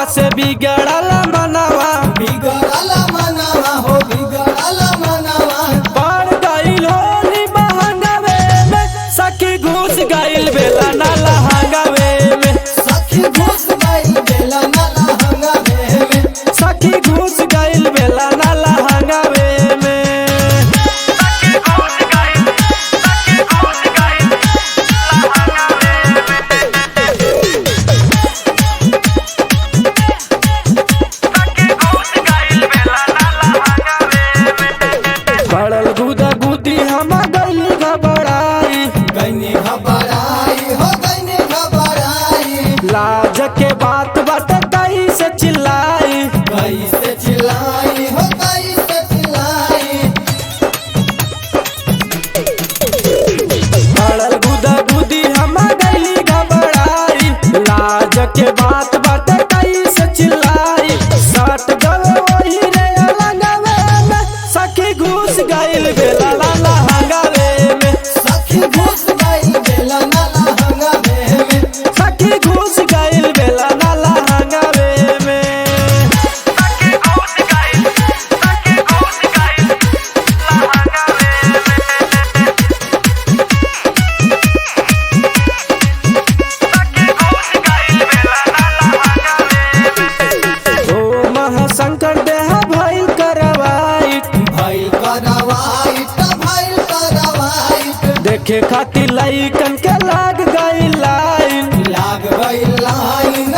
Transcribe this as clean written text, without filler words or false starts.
पियावा से बिगड़ल मनवा, बिगड़ल मनवा हो बिगड़ल मनवा। पड़ गईल होली महंगावे में, सखी घुस गईल बेला ना लहंगावे में, सखी घुस गइल बेला ना लहंगावे में। सखी घुस गईल बेला ना लहंगावे में। पड़ल गुदा गुदी हम गइल घबराई, गइनी घबराई हो गइनी घबराई। लाज के बात बात कई से चिल्लाई, कैसे चिल्लाई हो कैसे चिल्लाई। पड़ल गुदा गुदी हम गइल घबराई, लाज के बात बात कई से चिल्लाई। सट गल वही रे लहंगावे में, सखी घुस गइल बेला ना लहंगावे में, सखी घुस गइल बेला ना लहंगावे में। सखी घुस गइल बेला ना लहंगावे में। ओ महाशंकर देह भइल करवाई, भइल करवाई त भइल करवाई। देखे खातिर लइकन के लाग गई लाइन, लाग गइल लाइन